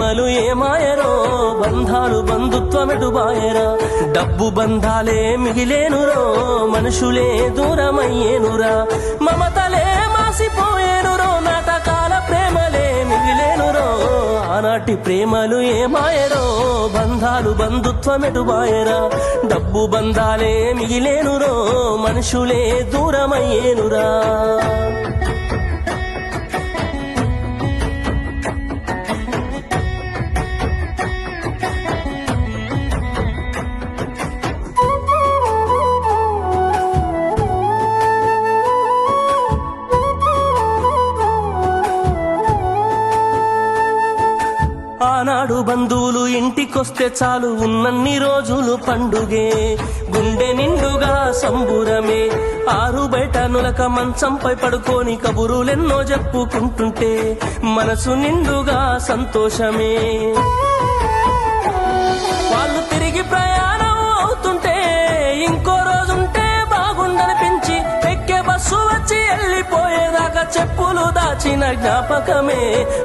ఏమాయరో బంధాలు బంధుత్వమెటు బాయరా డబ్బు బంధాలే మిగిలేనురో మనుషులే దూరమయ్యేనురా మమతలే మాసిపోయేనురో నాటకాల ప్రేమలే మిగిలేనురో ఆనాటి ప్రేమలు ఏమాయరో బంధాలు బంధుత్వమెటు బాయరా డబ్బు బంధాలే మిగిలేనురో మనుషులే దూరమయ్యేనురా ఆనాడు బంధువులు ఇంటికొస్తే చాలు ఉన్నన్ని రోజులు పండుగే గుండె నిండుగా సంబురమే ఆరు బయట నులక మంచంపై పడుకొని కబురులెన్నో చెప్పుకుంటుంటే మనసు నిండుగా సంతోషమే వాళ్ళు తిరిగి ప్రయాణం అవుతుంటే ఇంకో రోజుంటే బాగుండనిపించి ఎక్కే బస్సు వచ్చి వెళ్ళిపోయేదాకా చెప్పులు దాచిన జ్ఞాపకమే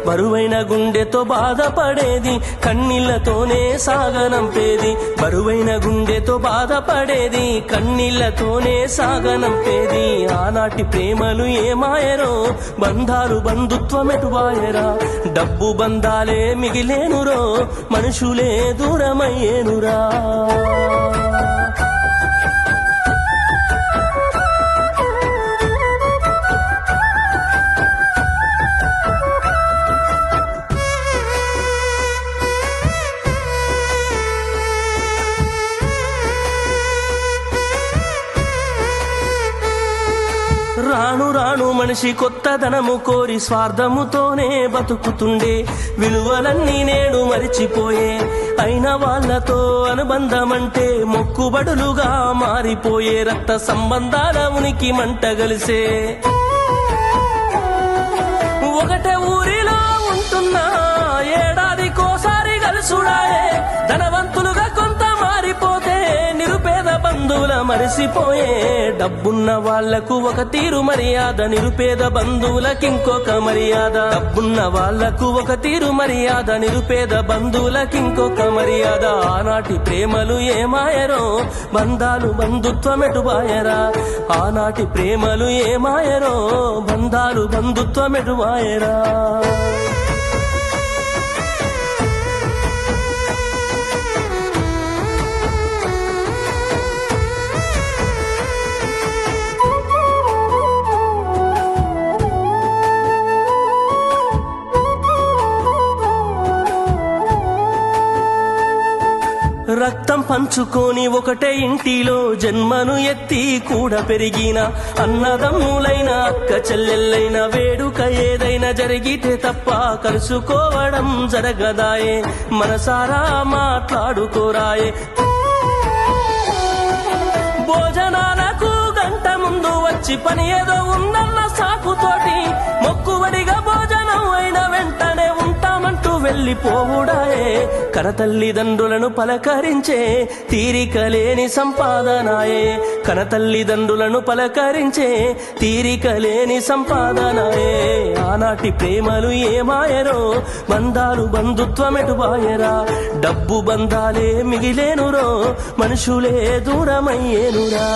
బరువైన గుండెతో బాధపడేది కన్నీళ్లతోనే సాగనంపేది బరువైన గుండెతో బాధపడేది కన్నీళ్లతోనే సాగనంపేది ఆనాటి ప్రేమలు ఏమాయరో బంధాలు బంధుత్వమెటు బాయరా డబ్బు బంధాలే మిగిలేనురో మనుషులే దూరమయ్యేనురా రాను రాను మనిషి కొత్తదనము కోరి స్వార్థముతోనే బతుకుతుండే విలువలన్నీ నేడు మరిచిపోయే అయిన వాళ్లతో అనుబంధమంటే మొక్కుబడులుగా మారిపోయే రక్త సంబంధాల ఉనికి మంటగలిసే ఒకటే ఊరిలో ఉంటున్నా ఏడాదికోసారి కలుసుడాయే ధనవంతులుగా కొంత మారిపోతే నిరుపేద బంధువుల మరిసిపోయే డబ్బున్న వాళ్లకు ఒక తీరు మర్యాద నిరుపేద బంధువులకింకొక మర్యాద డబ్బున్న వాళ్లకు ఒక తీరు మర్యాద నిరుపేద బంధువులకింకొక మర్యాద ఆనాటి ప్రేమలు ఏమాయరో బంధాలు బంధుత్వమెటు బాయరా ఆనాటి ప్రేమలు ఏమాయరో బంధాలు బంధుత్వమెటు బాయరా రక్తం పంచుకొని ఒకటే ఇంటిలో జన్మను ఎత్తి కూడా పెరిగిన అన్నదమ్ములైన అక్క చెల్లెళ్ళైన వేడుక ఏదైనా జరిగితే తప్ప కలుసుకోవడం జరగదాయే మనసారా మాట్లాడుకోరాయే భోజనాలకు గంట ముందు వచ్చి పని ఏదో ఉందన్న సాకుతోటి మొక్కుబడిగా భోజనం అయిన వెంటనే ఉంటామంటూ వెళ్ళిపోవుడాయే కనతల్లిదండ్రులను పలకరించే తీరిక లేని సంపాదనాయే కనతల్లిదండ్రులను పలకరించే తీరిక లేని సంపాదనాయే ఆనాటి ప్రేమలు ఏమాయరో బంధాలు బంధుత్వమెటు బాయరా డబ్బు బంధాలే మిగిలేనురో మనుషులే దూరమయ్యేనురా